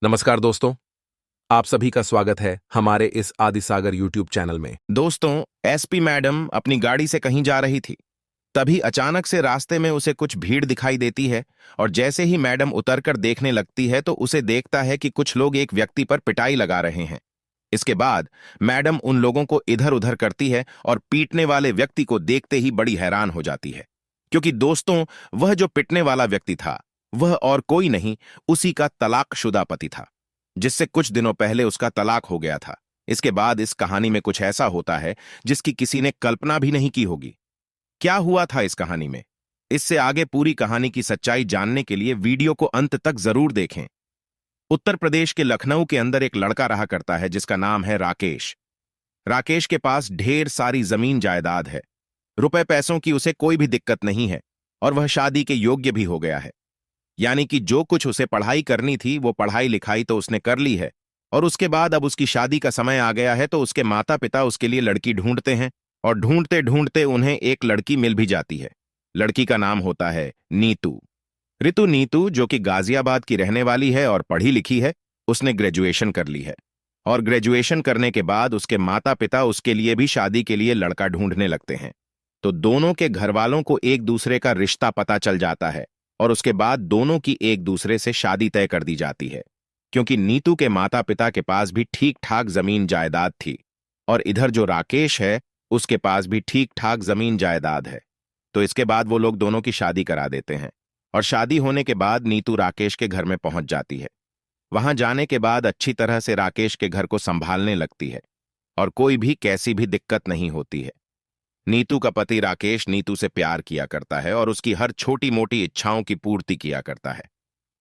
नमस्कार दोस्तों, आप सभी का स्वागत है हमारे इस आदिसागर यूट्यूब चैनल में। दोस्तों, एसपी मैडम अपनी गाड़ी से कहीं जा रही थी। तभी अचानक से रास्ते में उसे कुछ भीड़ दिखाई देती है और जैसे ही मैडम उतरकर देखने लगती है तो उसे देखता है कि कुछ लोग एक व्यक्ति पर पिटाई लगा रहे हैं। इसके बाद मैडम उन लोगों को इधर उधर करती है और पीटने वाले व्यक्ति को देखते ही बड़ी हैरान हो जाती है, क्योंकि दोस्तों, वह जो पिटने वाला व्यक्ति था वह और कोई नहीं, उसी का तलाकशुदा पति था, जिससे कुछ दिनों पहले उसका तलाक हो गया था। इसके बाद इस कहानी में कुछ ऐसा होता है जिसकी किसी ने कल्पना भी नहीं की होगी। क्या हुआ था इस कहानी में? इससे आगे पूरी कहानी की सच्चाई जानने के लिए वीडियो को अंत तक जरूर देखें। उत्तर प्रदेश के लखनऊ के अंदर एक लड़का रहा करता है जिसका नाम है राकेश। राकेश के पास ढेर सारी जमीन जायदाद है। रुपए पैसों की उसे कोई भी दिक्कत नहीं है और वह शादी के योग्य भी हो गया है। यानी कि जो कुछ उसे पढ़ाई करनी थी वो पढ़ाई लिखाई तो उसने कर ली है और उसके बाद अब उसकी शादी का समय आ गया है, तो उसके माता पिता उसके लिए लड़की ढूंढते हैं और ढूंढते ढूंढते उन्हें एक लड़की मिल भी जाती है। लड़की का नाम होता है नीतू। ऋतु नीतू, जो कि गाजियाबाद की रहने वाली है और पढ़ी लिखी है, उसने ग्रेजुएशन कर ली है और ग्रेजुएशन करने के बाद उसके माता पिता उसके लिए भी शादी के लिए लड़का ढूंढने लगते हैं। तो दोनों के घर वालों को एक दूसरे का रिश्ता पता चल जाता है और उसके बाद दोनों की एक दूसरे से शादी तय कर दी जाती है, क्योंकि नीतू के माता पिता के पास भी ठीक ठाक जमीन जायदाद थी और इधर जो राकेश है उसके पास भी ठीक ठाक जमीन जायदाद है। तो इसके बाद वो लोग दोनों की शादी करा देते हैं और शादी होने के बाद नीतू राकेश के घर में पहुंच जाती है। वहां जाने के बाद अच्छी तरह से राकेश के घर को संभालने लगती है और कोई भी कैसी भी दिक्कत नहीं होती है। नीतू का पति राकेश नीतू से प्यार किया करता है और उसकी हर छोटी मोटी इच्छाओं की पूर्ति किया करता है।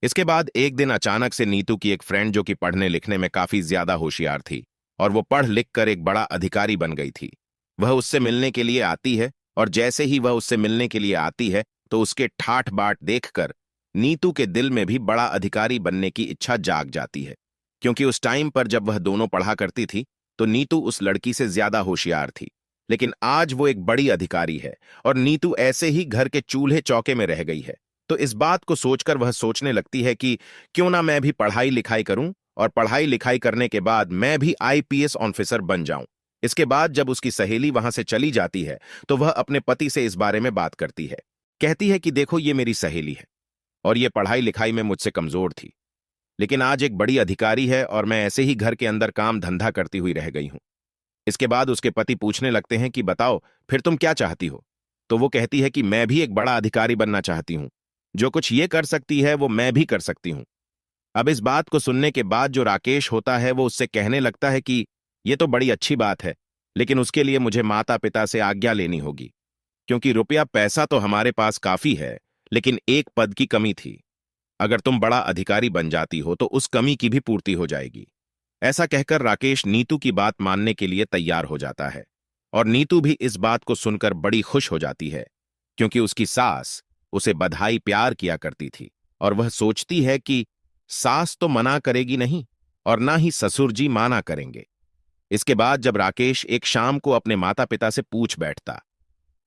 इसके बाद एक दिन अचानक से नीतू की एक फ्रेंड, जो कि पढ़ने लिखने में काफी ज्यादा होशियार थी और वो पढ़ लिख कर एक बड़ा अधिकारी बन गई थी, वह उससे मिलने के लिए आती है और जैसे ही वह उससे मिलने के लिए आती है तो उसके ठाठ बाट देखकर नीतू के दिल में भी बड़ा अधिकारी बनने की इच्छा जाग जाती है, क्योंकि उस टाइम पर जब वह दोनों पढ़ा करती थी तो नीतू उस लड़की से ज्यादा होशियार थी, लेकिन आज वो एक बड़ी अधिकारी है और नीतू ऐसे ही घर के चूल्हे चौके में रह गई है। तो इस बात को सोचकर वह सोचने लगती है कि क्यों ना मैं भी पढ़ाई लिखाई करूं और पढ़ाई लिखाई करने के बाद मैं भी आईपीएस ऑफिसर बन जाऊं। इसके बाद जब उसकी सहेली वहां से चली जाती है तो वह अपने पति से इस बारे में बात करती है। कहती है कि देखो, ये मेरी सहेली है और ये पढ़ाई लिखाई में मुझसे कमजोर थी, लेकिन आज एक बड़ी अधिकारी है और मैं ऐसे ही घर के अंदर काम धंधा करती हुई रह गई हूं। इसके बाद उसके पति पूछने लगते हैं कि बताओ, फिर तुम क्या चाहती हो? तो वो कहती है कि मैं भी एक बड़ा अधिकारी बनना चाहती हूं। जो कुछ ये कर सकती है वो मैं भी कर सकती हूं। अब इस बात को सुनने के बाद जो राकेश होता है वो उससे कहने लगता है कि ये तो बड़ी अच्छी बात है, लेकिन उसके लिए मुझे माता पिता से आज्ञा लेनी होगी, क्योंकि रुपया पैसा तो हमारे पास काफी है, लेकिन एक पद की कमी थी। अगर तुम बड़ा अधिकारी बन जाती हो तो उस कमी की भी पूर्ति हो जाएगी। ऐसा कहकर राकेश नीतू की बात मानने के लिए तैयार हो जाता है और नीतू भी इस बात को सुनकर बड़ी खुश हो जाती है, क्योंकि उसकी सास उसे बधाई प्यार किया करती थी और वह सोचती है कि सास तो मना करेगी नहीं और ना ही ससुर जी माना करेंगे। इसके बाद जब राकेश एक शाम को अपने माता पिता से पूछ बैठता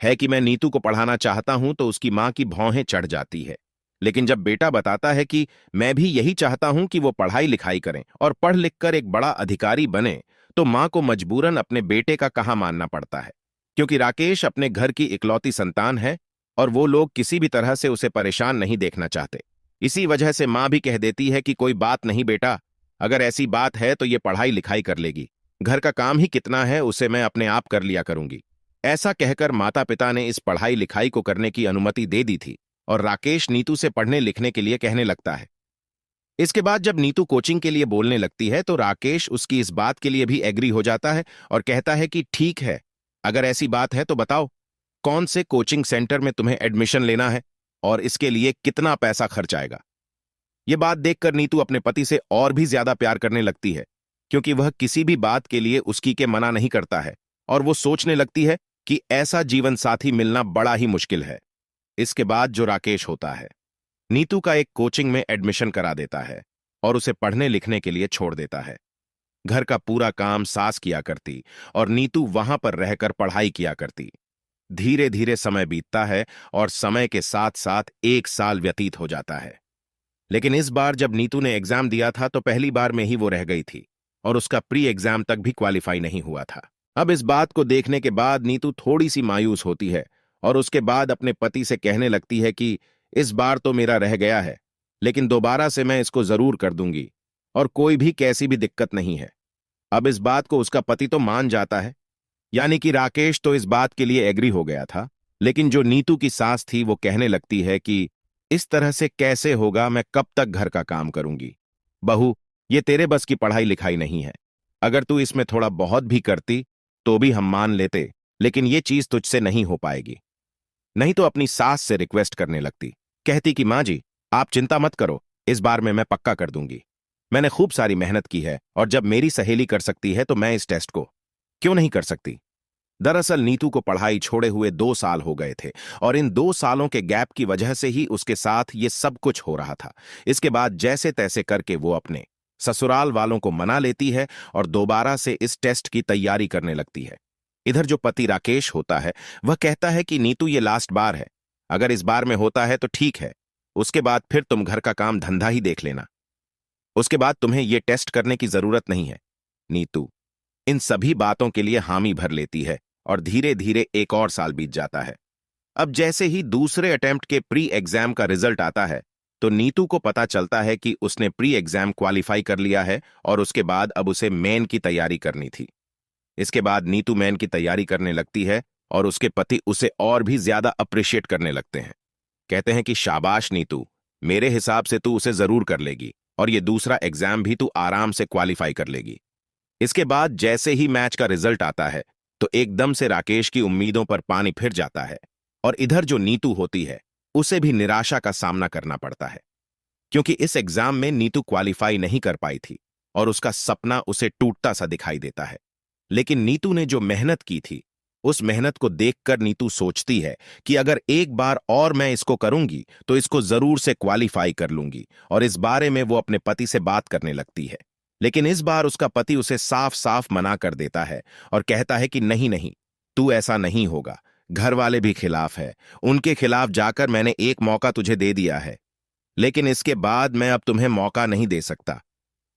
है कि मैं नीतू को पढ़ाना चाहता हूं, तो उसकी मां की भौहें चढ़ जाती है। लेकिन जब बेटा बताता है कि मैं भी यही चाहता हूं कि वो पढ़ाई लिखाई करें और पढ़ लिख कर एक बड़ा अधिकारी बने, तो मां को मजबूरन अपने बेटे का कहा मानना पड़ता है, क्योंकि राकेश अपने घर की इकलौती संतान है और वो लोग किसी भी तरह से उसे परेशान नहीं देखना चाहते। इसी वजह से मां भी कह देती है कि कोई बात नहीं बेटा, अगर ऐसी बात है तो ये पढ़ाई लिखाई कर लेगी, घर का काम ही कितना है, उसे मैं अपने आप कर लिया करूंगी। ऐसा कहकर माता पिता ने इस पढ़ाई लिखाई को करने की अनुमति दे दी थी और राकेश नीतू से पढ़ने लिखने के लिए कहने लगता है। इसके बाद जब नीतू कोचिंग के लिए बोलने लगती है तो राकेश उसकी इस बात के लिए भी एग्री हो जाता है और कहता है कि ठीक है, अगर ऐसी बात है तो बताओ, कौन से कोचिंग सेंटर में तुम्हें एडमिशन लेना है और इसके लिए कितना पैसा खर्च आएगा। यह बात देखकर नीतू अपने पति से और भी ज्यादा प्यार करने लगती है, क्योंकि वह किसी भी बात के लिए उसकी के मना नहीं करता है और वो सोचने लगती है कि ऐसा जीवन साथी मिलना बड़ा ही मुश्किल है। इसके बाद जो राकेश होता है, नीतू का एक कोचिंग में एडमिशन करा देता है और उसे पढ़ने लिखने के लिए छोड़ देता है। घर का पूरा काम सास किया करती और नीतू वहां पर रहकर पढ़ाई किया करती। धीरे धीरे समय बीतता है और समय के साथ साथ एक साल व्यतीत हो जाता है। लेकिन इस बार जब नीतू ने एग्जाम दिया था तो पहली बार में ही वो रह गई थी और उसका प्री एग्जाम तक भी क्वालिफाई नहीं हुआ था। अब इस बात को देखने के बाद नीतू थोड़ी सी मायूस होती है और उसके बाद अपने पति से कहने लगती है कि इस बार तो मेरा रह गया है, लेकिन दोबारा से मैं इसको जरूर कर दूंगी और कोई भी कैसी भी दिक्कत नहीं है। अब इस बात को उसका पति तो मान जाता है, यानी कि राकेश तो इस बात के लिए एग्री हो गया था। लेकिन जो नीतू की सास थी वो कहने लगती है कि इस तरह से कैसे होगा, मैं कब तक घर का काम करूंगी। बहू, ये तेरे बस की पढ़ाई लिखाई नहीं है। अगर तू इसमें थोड़ा बहुत भी करती तो भी हम मान लेते, लेकिन ये चीज तुझसे नहीं हो पाएगी। नहीं तो अपनी सास से रिक्वेस्ट करने लगती, कहती कि माँ जी आप चिंता मत करो, इस बार में मैं पक्का कर दूंगी। मैंने खूब सारी मेहनत की है और जब मेरी सहेली कर सकती है तो मैं इस टेस्ट को क्यों नहीं कर सकती। दरअसल नीतू को पढ़ाई छोड़े हुए 2 साल हो गए थे और इन 2 सालों के गैप की वजह से ही उसके साथ ये सब कुछ हो रहा था। इसके बाद जैसे तैसे करके वो अपने ससुराल वालों को मना लेती है और दोबारा से इस टेस्ट की तैयारी करने लगती है। इधर जो पति राकेश होता है वह कहता है कि नीतू ये लास्ट बार है, अगर इस बार में होता है तो ठीक है, उसके बाद फिर तुम घर का काम धंधा ही देख लेना, उसके बाद तुम्हें ये टेस्ट करने की जरूरत नहीं है। नीतू इन सभी बातों के लिए हामी भर लेती है और धीरे धीरे एक और साल बीत जाता है। अब जैसे ही दूसरे अटेम्प्ट के प्री एग्जाम का रिजल्ट आता है तो नीतू को पता चलता है कि उसने प्री एग्जाम क्वालिफाई कर लिया है और उसके बाद अब उसे मेन की तैयारी करनी थी। इसके बाद नीतू मेन की तैयारी करने लगती है और उसके पति उसे और भी ज्यादा अप्रिशिएट करने लगते हैं। कहते हैं कि शाबाश नीतू, मेरे हिसाब से तू उसे जरूर कर लेगी और ये दूसरा एग्जाम भी तू आराम से क्वालिफाई कर लेगी। इसके बाद जैसे ही मैच का रिजल्ट आता है तो एकदम से राकेश की उम्मीदों पर पानी फिर जाता है और इधर जो नीतू होती है उसे भी निराशा का सामना करना पड़ता है, क्योंकि इस एग्जाम में नीतू क्वालिफाई नहीं कर पाई थी और उसका सपना उसे टूटता सा दिखाई देता है। लेकिन नीतू ने जो मेहनत की थी उस मेहनत को देखकर नीतू सोचती है कि अगर एक बार और मैं इसको करूंगी तो इसको जरूर से क्वालिफाई कर लूंगी और इस बारे में वो अपने पति से बात करने लगती है। लेकिन इस बार उसका पति उसे साफ साफ मना कर देता है और कहता है कि नहीं नहीं, तू ऐसा नहीं होगा, घर वाले भी खिलाफ है, उनके खिलाफ जाकर मैंने एक मौका तुझे दे दिया है, लेकिन इसके बाद मैं अब तुम्हें मौका नहीं दे सकता।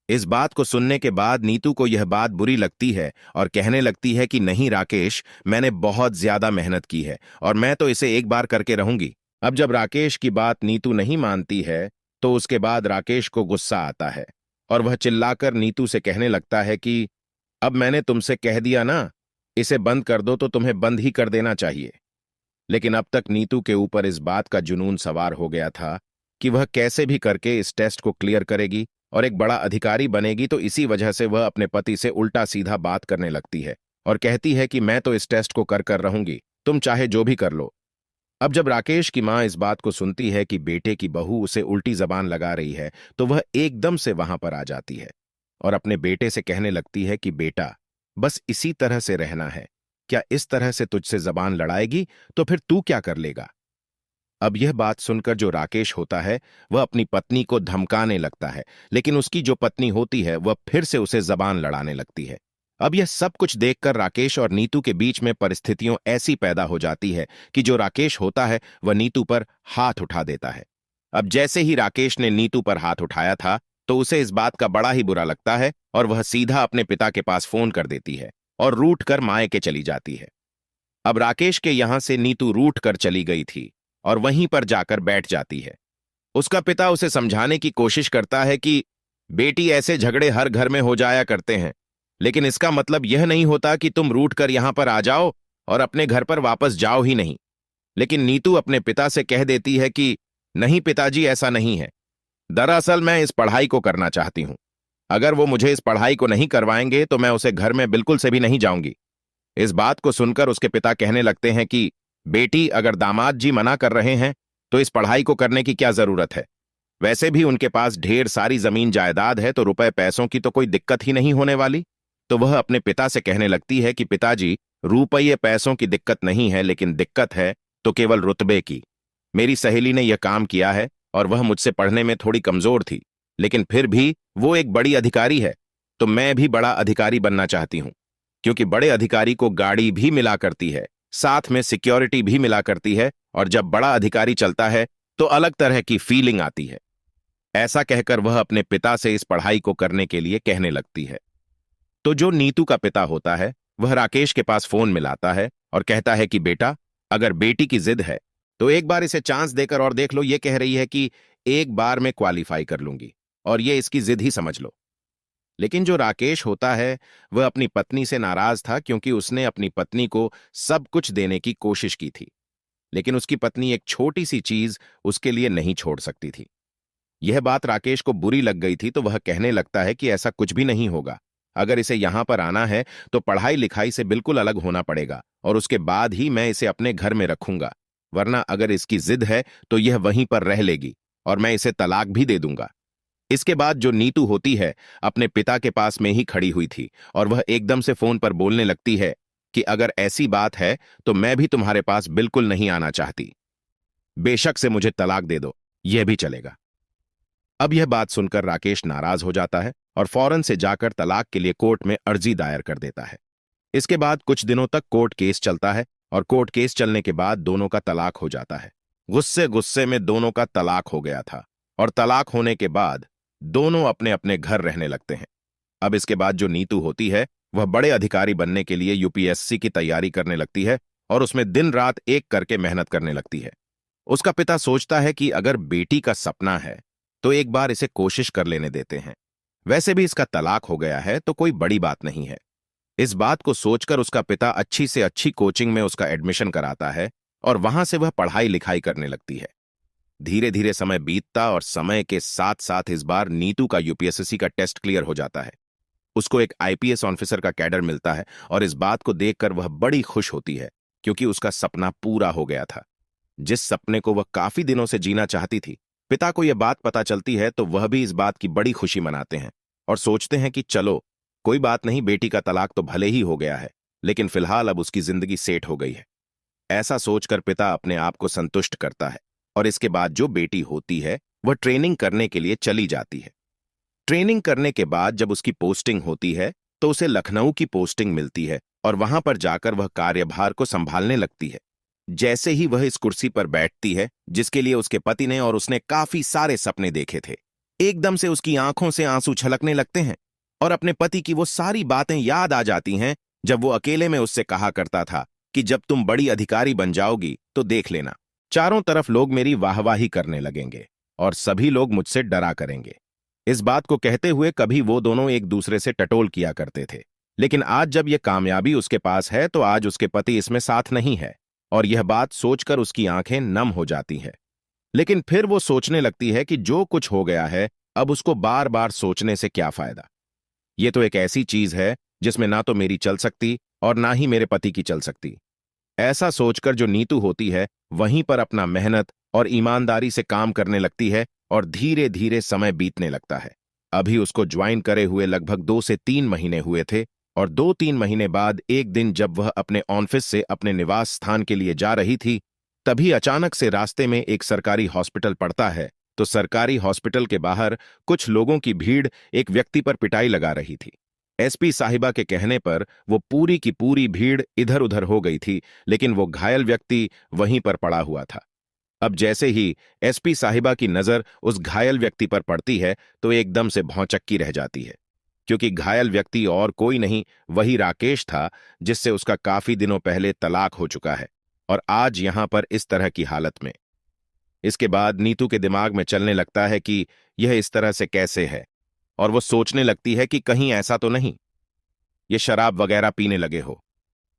इस बात को सुनने के बाद नीतू को यह बात बुरी लगती है और कहने लगती है कि नहीं राकेश, मैंने बहुत ज्यादा मेहनत की है और मैं तो इसे एक बार करके रहूंगी। अब जब राकेश की बात नीतू नहीं मानती है तो उसके बाद राकेश को गुस्सा आता है और वह चिल्लाकर नीतू से कहने लगता है कि अब मैंने तुमसे कह दिया ना, इसे बंद कर दो तो तुम्हें बंद ही कर देना चाहिए। लेकिन अब तक नीतू के ऊपर इस बात का जुनून सवार हो गया था कि वह कैसे भी करके इस टेस्ट को क्लियर करेगी और एक बड़ा अधिकारी बनेगी, तो इसी वजह से वह अपने पति से उल्टा सीधा बात करने लगती है और कहती है कि मैं तो इस टेस्ट को कर रहूंगी, तुम चाहे जो भी कर लो। अब जब राकेश की मां इस बात को सुनती है कि बेटे की बहू उसे उल्टी जबान लगा रही है तो वह एकदम से वहां पर आ जाती है और अपने बेटे से कहने लगती है कि बेटा, बस इसी तरह से रहना है, क्या इस तरह से तुझसे जबान लड़ाएगी तो फिर तू क्या कर लेगा। अब यह बात सुनकर जो राकेश होता है वह अपनी पत्नी को धमकाने लगता है, लेकिन उसकी जो पत्नी होती है वह फिर से उसे जबान लड़ाने लगती है। अब यह सब कुछ देखकर राकेश और नीतू के बीच में परिस्थितियों ऐसी पैदा हो जाती है कि जो राकेश होता है वह नीतू पर हाथ उठा देता है। अब जैसे ही राकेश ने नीतू पर हाथ उठाया था तो उसे इस बात का बड़ा ही बुरा लगता है और वह सीधा अपने पिता के पास फोन कर देती है और रूठ कर मायके चली जाती है। अब राकेश के यहां से नीतू रूठ कर चली गई थी और वहीं पर जाकर बैठ जाती है। उसका पिता उसे समझाने की कोशिश करता है कि बेटी, ऐसे झगड़े हर घर में हो जाया करते हैं, लेकिन इसका मतलब यह नहीं होता कि तुम रूठ कर यहां पर आ जाओ और अपने घर पर वापस जाओ ही नहीं। लेकिन नीतू अपने पिता से कह देती है कि नहीं पिताजी, ऐसा नहीं है, दरअसल मैं इस पढ़ाई को करना चाहती हूं, अगर वो मुझे इस पढ़ाई को नहीं करवाएंगे तो मैं उसे घर में बिल्कुल से भी नहीं जाऊंगी। इस बात को सुनकर उसके पिता कहने लगते हैं कि बेटी, अगर दामाद जी मना कर रहे हैं तो इस पढ़ाई को करने की क्या जरूरत है, वैसे भी उनके पास ढेर सारी जमीन जायदाद है तो रुपए पैसों की तो कोई दिक्कत ही नहीं होने वाली। तो वह अपने पिता से कहने लगती है कि पिताजी, रुपये पैसों की दिक्कत नहीं है, लेकिन दिक्कत है तो केवल रुतबे की। मेरी सहेली ने यह काम किया है और वह मुझसे पढ़ने में थोड़ी कमजोर थी, लेकिन फिर भी वो एक बड़ी अधिकारी है, तो मैं भी बड़ा अधिकारी बनना चाहती हूं, क्योंकि बड़े अधिकारी को गाड़ी भी मिला करती है, साथ में सिक्योरिटी भी मिला करती है, और जब बड़ा अधिकारी चलता है तो अलग तरह की फीलिंग आती है। ऐसा कहकर वह अपने पिता से इस पढ़ाई को करने के लिए कहने लगती है। तो जो नीतू का पिता होता है वह राकेश के पास फोन मिलाता है और कहता है कि बेटा, अगर बेटी की जिद है तो एक बार इसे चांस देकर और देख लो। ये कह रही है कि एक बार में क्वालिफाई कर लूंगी और ये इसकी जिद ही समझ लो। लेकिन जो राकेश होता है वह अपनी पत्नी से नाराज था क्योंकि उसने अपनी पत्नी को सब कुछ देने की कोशिश की थी, लेकिन उसकी पत्नी एक छोटी सी चीज उसके लिए नहीं छोड़ सकती थी। यह बात राकेश को बुरी लग गई थी तो वह कहने लगता है कि ऐसा कुछ भी नहीं होगा। अगर इसे यहां पर आना है तो पढ़ाई लिखाई से बिल्कुल अलग होना पड़ेगा और उसके बाद ही मैं इसे अपने घर में रखूंगा, वरना अगर इसकी जिद है तो यह वहीं पर रह लेगी और मैं इसे तलाक भी दे दूंगा। इसके बाद जो नीतू होती है अपने पिता के पास में ही खड़ी हुई थी और वह एकदम से फोन पर बोलने लगती है कि अगर ऐसी बात है तो मैं भी तुम्हारे पास बिल्कुल नहीं आना चाहती। बेशक से मुझे तलाक दे दो, यह भी चलेगा। अब यह बात सुनकर राकेश नाराज हो जाता है और फौरन से जाकर तलाक के लिए कोर्ट में अर्जी दायर कर देता है। इसके बाद कुछ दिनों तक कोर्ट केस चलता है और कोर्ट केस चलने के बाद दोनों का तलाक हो जाता है। गुस्से गुस्से में दोनों का तलाक हो गया था और तलाक होने के बाद दोनों अपने अपने घर रहने लगते हैं। अब इसके बाद जो नीतू होती है वह बड़े अधिकारी बनने के लिए यूपीएससी की तैयारी करने लगती है और उसमें दिन रात एक करके मेहनत करने लगती है। उसका पिता सोचता है कि अगर बेटी का सपना है तो एक बार इसे कोशिश कर लेने देते हैं। वैसे भी इसका तलाक हो गया है तो कोई बड़ी बात नहीं है। इस बात को सोचकर उसका पिता अच्छी से अच्छी कोचिंग में उसका एडमिशन कराता है और वहां से वह पढ़ाई लिखाई करने लगती है। धीरे धीरे समय बीतता और समय के साथ साथ इस बार नीतू का यूपीएससी का टेस्ट क्लियर हो जाता है। उसको एक आईपीएस ऑफिसर का कैडर मिलता है और इस बात को देखकर वह बड़ी खुश होती है क्योंकि उसका सपना पूरा हो गया था, जिस सपने को वह काफी दिनों से जीना चाहती थी। पिता को यह बात पता चलती है तो वह भी इस बात की बड़ी खुशी मनाते हैं और सोचते हैं कि चलो कोई बात नहीं, बेटी का तलाक तो भले ही हो गया है लेकिन फिलहाल अब उसकी जिंदगी सेट हो गई है। ऐसा सोचकर पिता अपने आप को संतुष्ट करता है और इसके बाद जो बेटी होती है वह ट्रेनिंग करने के लिए चली जाती है। ट्रेनिंग करने के बाद जब उसकी पोस्टिंग होती है तो उसे लखनऊ की पोस्टिंग मिलती है और वहां पर जाकर वह कार्यभार को संभालने लगती है। जैसे ही वह इस कुर्सी पर बैठती है जिसके लिए उसके पति ने और उसने काफी सारे सपने देखे थे, एकदम से उसकी आंखों से आंसू छलकने लगते हैं और अपने पति की वो सारी बातें याद आ जाती हैं जब वो अकेले में उससे कहा करता था कि जब तुम बड़ी अधिकारी बन जाओगी तो देख लेना, चारों तरफ लोग मेरी वाहवाही करने लगेंगे और सभी लोग मुझसे डरा करेंगे। इस बात को कहते हुए कभी वो दोनों एक दूसरे से टटोल किया करते थे, लेकिन आज जब यह कामयाबी उसके पास है तो आज उसके पति इसमें साथ नहीं है और यह बात सोचकर उसकी आंखें नम हो जाती हैं। लेकिन फिर वो सोचने लगती है कि जो कुछ हो गया है अब उसको बार बार सोचने से क्या फायदा। ये तो एक ऐसी चीज है जिसमें ना तो मेरी चल सकती और ना ही मेरे पति की चल सकती। ऐसा सोचकर जो नीतू होती है वहीं पर अपना मेहनत और ईमानदारी से काम करने लगती है और धीरे धीरे समय बीतने लगता है। अभी उसको ज्वाइन करे हुए लगभग 2 से 3 महीने हुए थे और 2-3 महीने बाद एक दिन जब वह अपने ऑफिस से अपने निवास स्थान के लिए जा रही थी, तभी अचानक से रास्ते में एक सरकारी हॉस्पिटल पड़ता है। तो सरकारी हॉस्पिटल के बाहर कुछ लोगों की भीड़ एक व्यक्ति पर पिटाई लगा रही थी। एसपी साहिबा के कहने पर वो पूरी की पूरी भीड़ इधर उधर हो गई थी, लेकिन वो घायल व्यक्ति वहीं पर पड़ा हुआ था। अब जैसे ही एसपी साहिबा की नजर उस घायल व्यक्ति पर पड़ती है तो एकदम से भौंचक्की रह जाती है, क्योंकि घायल व्यक्ति और कोई नहीं वही राकेश था जिससे उसका काफी दिनों पहले तलाक हो चुका है और आज यहां पर इस तरह की हालत में। इसके बाद नीतू के दिमाग में चलने लगता है कि यह इस तरह से कैसे है और वो सोचने लगती है कि कहीं ऐसा तो नहीं ये शराब वगैरह पीने लगे हो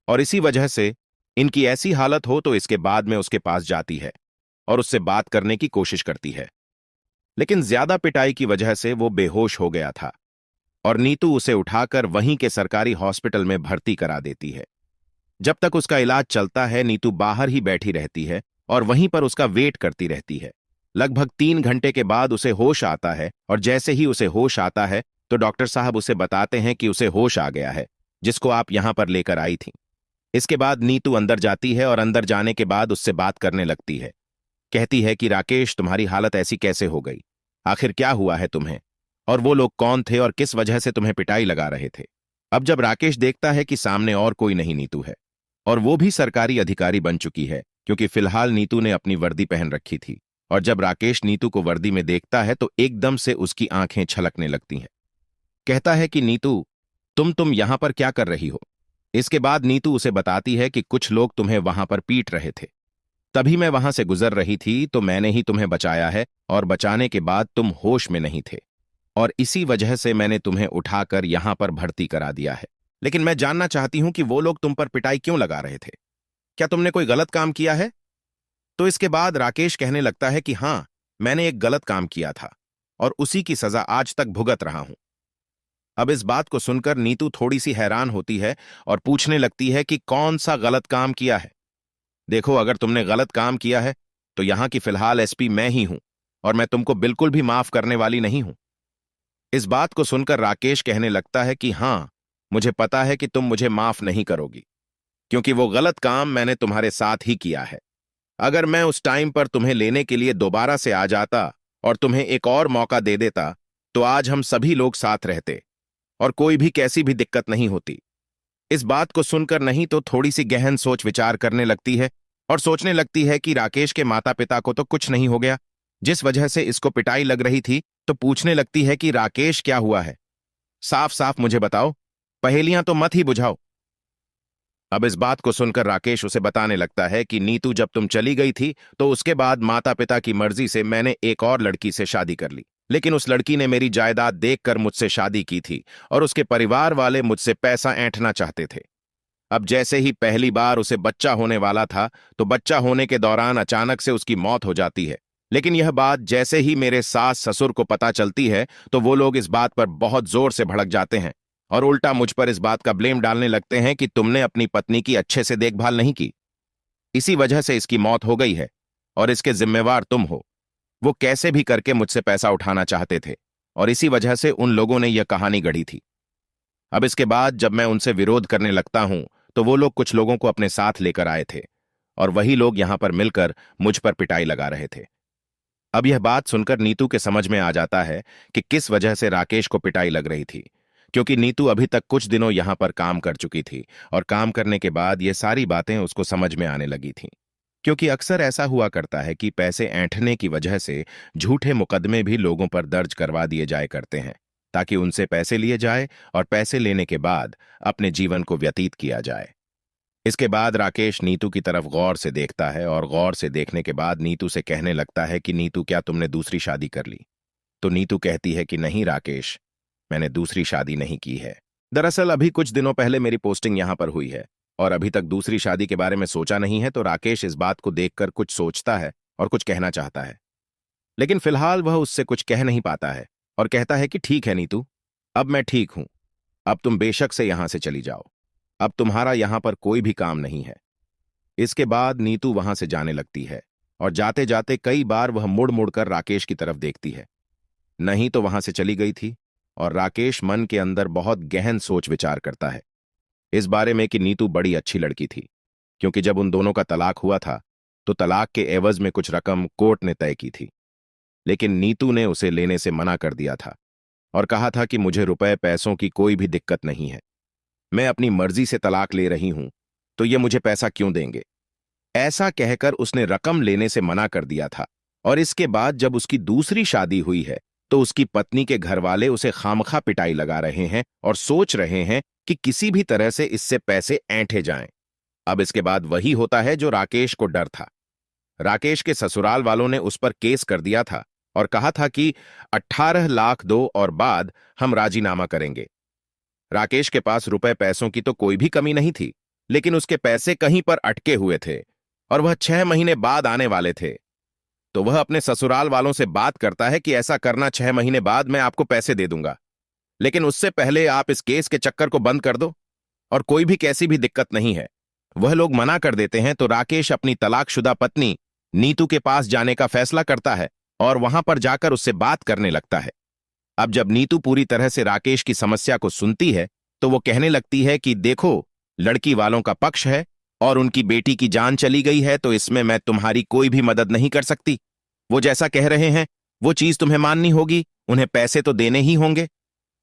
और इसी वजह से इनकी ऐसी हालत हो। तो इसके बाद में उसके पास जाती है और उससे बात करने की कोशिश करती है, लेकिन ज्यादा पिटाई की वजह से वो बेहोश हो गया था और नीतू उसे उठाकर वहीं के सरकारी हॉस्पिटल में भर्ती करा देती है। जब तक उसका इलाज चलता है नीतू बाहर ही बैठी रहती है और वहीं पर उसका वेट करती रहती है। लगभग 3 घंटे के बाद उसे होश आता है और जैसे ही उसे होश आता है तो डॉक्टर साहब उसे बताते हैं कि उसे होश आ गया है, जिसको आप यहां पर लेकर आई थी। इसके बाद नीतू अंदर जाती है और अंदर जाने के बाद उससे बात करने लगती है। कहती है कि राकेश, तुम्हारी हालत ऐसी कैसे हो गई, आखिर क्या हुआ है तुम्हें, और वो लोग कौन थे और किस वजह से तुम्हें पिटाई लगा रहे थे। अब जब राकेश देखता है कि सामने और कोई नहीं नीतू है और वो भी सरकारी अधिकारी बन चुकी है, क्योंकि फिलहाल नीतू ने अपनी वर्दी पहन रखी थी और जब राकेश नीतू को वर्दी में देखता है तो एकदम से उसकी आंखें छलकने लगती हैं। कहता है कि नीतू, तुम यहां पर क्या कर रही हो? इसके बाद नीतू उसे बताती है कि कुछ लोग तुम्हें वहां पर पीट रहे थे। तभी मैं वहां से गुजर रही थी तो मैंने ही तुम्हें बचाया है, और बचाने के बाद तुम होश में नहीं थे, और इसी वजह से मैंने तुम्हें उठाकर यहां पर भर्ती करा दिया है। लेकिन मैं जानना चाहती हूं कि वो लोग तुम पर पिटाई क्यों लगा रहे थे? क्या तुमने कोई गलत काम किया है? तो इसके बाद राकेश कहने लगता है कि हां, मैंने एक गलत काम किया था और उसी की सजा आज तक भुगत रहा हूं। अब इस बात को सुनकर नीतू थोड़ी सी हैरान होती है और पूछने लगती है कि कौन सा गलत काम किया है। देखो, अगर तुमने गलत काम किया है तो यहां की फिलहाल एसपी मैं ही हूं, और मैं तुमको बिल्कुल भी माफ करने वाली नहीं हूं। इस बात को सुनकर राकेश कहने लगता है कि हां, मुझे पता है कि तुम मुझे माफ नहीं करोगी, क्योंकि वो गलत काम मैंने तुम्हारे साथ ही किया है। अगर मैं उस टाइम पर तुम्हें लेने के लिए दोबारा से आ जाता और तुम्हें एक और मौका दे देता तो आज हम सभी लोग साथ रहते और कोई भी कैसी भी दिक्कत नहीं होती। इस बात को सुनकर नहीं तो थोड़ी सी गहन सोच विचार करने लगती है और सोचने लगती है कि राकेश के माता पिता को तो कुछ नहीं हो गया, जिस वजह से इसको पिटाई लग रही थी, तो पूछने लगती है कि राकेश क्या हुआ है? साफ साफ मुझे बताओ, पहेलियां तो मत ही बुझाओ। अब इस बात को सुनकर राकेश उसे बताने लगता है कि नीतू, जब तुम चली गई थी तो उसके बाद माता पिता की मर्जी से मैंने एक और लड़की से शादी कर ली, लेकिन उस लड़की ने मेरी जायदाद देखकर मुझसे शादी की थी और उसके परिवार वाले मुझसे पैसा ऐंठना चाहते थे। अब जैसे ही पहली बार उसे बच्चा होने वाला था तो बच्चा होने के दौरान अचानक से उसकी मौत हो जाती है। लेकिन यह बात जैसे ही मेरे सास ससुर को पता चलती है तो वो लोग इस बात पर बहुत जोर से भड़क जाते हैं और उल्टा मुझ पर इस बात का ब्लेम डालने लगते हैं कि तुमने अपनी पत्नी की अच्छे से देखभाल नहीं की, इसी वजह से इसकी मौत हो गई है और इसके जिम्मेवार तुम हो। वो कैसे भी करके मुझसे पैसा उठाना चाहते थे और इसी वजह से उन लोगों ने यह कहानी गढ़ी थी। अब इसके बाद जब मैं उनसे विरोध करने लगता हूं तो वो लोग कुछ लोगों को अपने साथ लेकर आए थे और वही लोग यहां पर मिलकर मुझ पर पिटाई लगा रहे थे। अब यह बात सुनकर नीतू के समझ में आ जाता है कि किस वजह से राकेश को पिटाई लग रही थी, क्योंकि नीतू अभी तक कुछ दिनों यहां पर काम कर चुकी थी और काम करने के बाद ये सारी बातें उसको समझ में आने लगी थीं। क्योंकि अक्सर ऐसा हुआ करता है कि पैसे ऐंठने की वजह से झूठे मुकदमे भी लोगों पर दर्ज करवा दिए जाए करते हैं, ताकि उनसे पैसे लिए जाए और पैसे लेने के बाद अपने जीवन को व्यतीत किया जाए। इसके बाद राकेश नीतू की तरफ गौर से देखता है और गौर से देखने के बाद नीतू से कहने लगता है कि नीतू, क्या तुमने दूसरी शादी कर ली? तो नीतू कहती है कि नहीं राकेश, मैंने दूसरी शादी नहीं की है। दरअसल अभी कुछ दिनों पहले मेरी पोस्टिंग यहां पर हुई है और अभी तक दूसरी शादी के बारे में सोचा नहीं है। तो राकेश इस बात को देखकर कुछ सोचता है और कुछ कहना चाहता है, लेकिन फिलहाल वह उससे कुछ कह नहीं पाता है और कहता है कि ठीक है नीतू, अब मैं ठीक हूं, अब तुम बेशक से यहां से चली जाओ, अब तुम्हारा यहां पर कोई भी काम नहीं है। इसके बाद नीतू वहां से जाने लगती है और जाते जाते कई बार वह मुड़ मुड़कर राकेश की तरफ देखती है, नहीं तो वहां से चली गई थी। और राकेश मन के अंदर बहुत गहन सोच विचार करता है इस बारे में कि नीतू बड़ी अच्छी लड़की थी, क्योंकि जब उन दोनों का तलाक हुआ था तो तलाक के एवज में कुछ रकम कोर्ट ने तय की थी, लेकिन नीतू ने उसे लेने से मना कर दिया था और कहा था कि मुझे रुपए पैसों की कोई भी दिक्कत नहीं है, मैं अपनी मर्जी से तलाक ले रही हूं, तो ये मुझे पैसा क्यों देंगे? ऐसा कहकर उसने रकम लेने से मना कर दिया था। और इसके बाद जब उसकी दूसरी शादी हुई है तो उसकी पत्नी के घरवाले उसे खामखा पिटाई लगा रहे हैं और सोच रहे हैं कि किसी भी तरह से इससे पैसे ऐंठे जाएं। अब इसके बाद वही होता है जो राकेश को डर था। राकेश के ससुराल वालों ने उस पर केस कर दिया था और कहा था कि 18 लाख दो और बाद हम राजीनामा करेंगे। राकेश के पास रुपए पैसों की तो कोई भी कमी नहीं थी, लेकिन उसके पैसे कहीं पर अटके हुए थे और वह 6 महीने बाद आने वाले थे। तो वह अपने ससुराल वालों से बात करता है कि ऐसा करना, 6 महीने बाद मैं आपको पैसे दे दूंगा, लेकिन उससे पहले आप इस केस के चक्कर को बंद कर दो और कोई भी कैसी भी दिक्कत नहीं है। वह लोग मना कर देते हैं तो राकेश अपनी तलाकशुदा पत्नी नीतू के पास जाने का फैसला करता है और वहां पर जाकर उससे बात करने लगता है। अब जब नीतू पूरी तरह से राकेश की समस्या को सुनती है तो वो कहने लगती है कि देखो, लड़की वालों का पक्ष है और उनकी बेटी की जान चली गई है, तो इसमें मैं तुम्हारी कोई भी मदद नहीं कर सकती। वो जैसा कह रहे हैं वो चीज तुम्हें माननी होगी, उन्हें पैसे तो देने ही होंगे।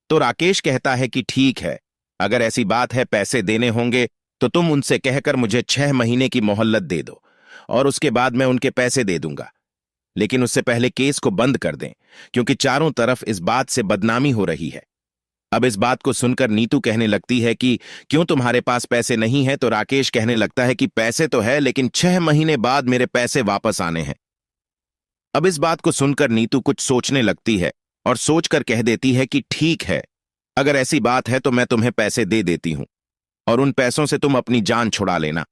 तो राकेश कहता है कि ठीक है, अगर ऐसी बात है पैसे देने होंगे तो तुम उनसे कहकर मुझे 6 महीने की मोहल्लत दे दो और उसके बाद मैं उनके पैसे दे दूंगा। लेकिन उससे पहले केस को बंद कर दें, क्योंकि चारों तरफ इस बात से बदनामी हो रही है। अब इस बात को सुनकर नीतू कहने लगती है कि क्यों तुम्हारे पास पैसे नहीं है, तो राकेश कहने लगता है कि पैसे तो है, लेकिन 6 महीने बाद मेरे पैसे वापस आने हैं। अब इस बात को सुनकर नीतू कुछ सोचने लगती है और सोचकर कह देती है कि ठीक है, अगर ऐसी बात है तो मैं तुम्हें पैसे दे देती हूं और उन पैसों से तुम अपनी जान छुड़ा लेना।